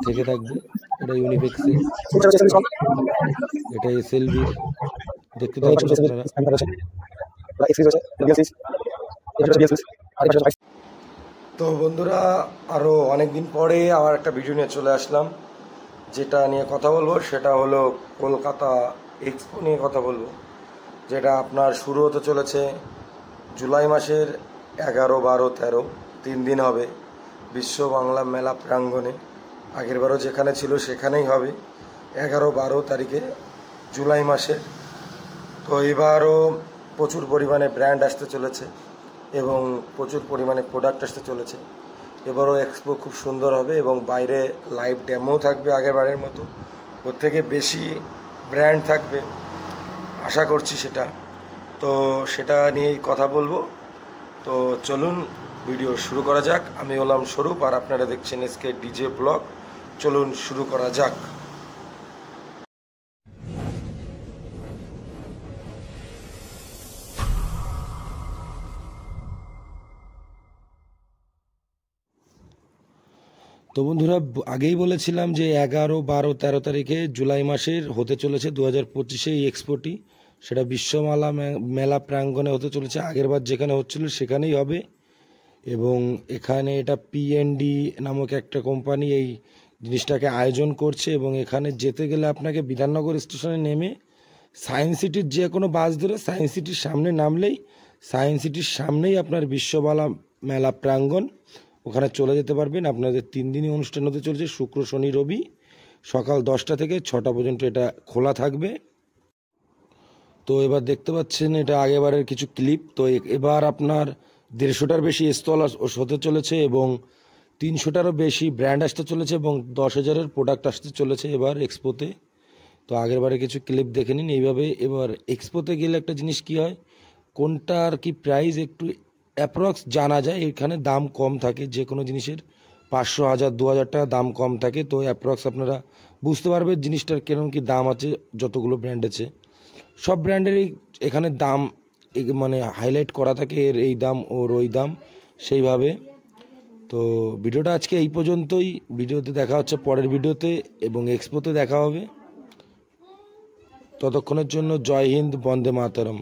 থেকে থাকবে। এটা ইউনিফেক্সের, এটা এসএলভি দেখতে থাকুন আপনারা। তো বন্ধুরা, আরও অনেকদিন পরে আবার একটা ভিডিও নিয়ে চলে আসলাম। যেটা নিয়ে কথা বলবো সেটা হলো কলকাতা এক্সপো নিয়ে কথা বলবো, যেটা আপনার শুরু হতে চলেছে জুলাই মাসের 11, 12, 13 3 দিন হবে বিশ্ব বাংলা মেলা প্রাঙ্গণে। আগেরবারও যেখানে ছিল সেখানেই হবে 11, 12 তারিখে জুলাই মাসে। তো এবারও প্রচুর পরিমাণে ব্র্যান্ড আসতে চলেছে এবং প্রচুর পরিমাণে প্রোডাক্ট আসতে চলেছে। এবারও এক্সপো খুব সুন্দর হবে এবং বাইরে লাইভ ডেমো থাকবে আগেরবারের মতো, ওর থেকে বেশি ব্র্যান্ড থাকবে আশা করছি সেটা। তো সেটা নিয়েই কথা বলবো। তো চলুন ভিডিও শুরু করা যাক। আমি হলাম স্বরূপ আর আপনারা দেখছেন এসকে ডিজে ব্লগ। চলুন শুরু করা যাক। তো বন্ধুরা, আগেই বলেছিলাম যে 11, 12, 13 তারিখে জুলাই মাসের হতে চলেছে 2025 এই এক্সপোটি। সেটা বিশ্বমালা মেলা প্রাঙ্গণে হতে চলেছে। আগেরবার যেখানে হচ্ছিল সেখানেই হবে এবং এখানে এটা পিএনডি নামক একটা কোম্পানি এই জিনিসটাকে আয়োজন করছে। এবং এখানে যেতে গেলে আপনাকে বিধাননগর স্টেশনে নেমে সায়েন্স সিটির যে কোনো বাস ধরে সায়েন্স সিটির সামনে নামলেই সায়েন্স সিটির সামনেই আপনার বিশ্বমালা মেলা প্রাঙ্গণ, ওখানে চলে যেতে পারবেন। আপনাদের 3 দিনই অনুষ্ঠান হতে চলেছে, শুক্র, শনি, রবি, সকাল 10টা থেকে 6টা পর্যন্ত এটা খোলা থাকবে। তো এবার দেখতে পাচ্ছেন এটা আগেবারের কিছু ক্লিপ। তো এবার আপনার 150টার বেশি স্টল হতে চলেছে এবং 300টারও বেশি ব্র্যান্ড আসতে চলেছে এবং 10,000-এর প্রোডাক্ট আসতে চলেছে এবার এক্সপোতে। তো আগেরবারে কিছু ক্লিপ দেখে নিন। এইভাবে এবার এক্সপোতে গেলে একটা জিনিস কি হয়, কোনটার কি প্রাইস একটু অ্যাপ্রক্স জানা যায়। এখানে দাম কম থাকে, যে কোনো জিনিসের 500, 1000, 2000 টাকা দাম কম থাকে। তো অ্যাপ্রক্স আপনারা বুঝতে পারবেন জিনিসটার কেরকম কি দাম আছে। যতগুলো ব্র্যান্ড আছে সব ব্র্যান্ডেরই এখানে দাম মানে হাইলাইট করা থাকে, এর এই দাম ওর ওই দাম সেইভাবে। তো ভিডিওটা আজকে এই পর্যন্তই। ভিডিওতে দেখা হচ্ছে পরের ভিডিওতে এবং এক্সপোতে দেখা হবে। ততক্ষণের জন্য জয় হিন্দ, বন্দে মাতরম।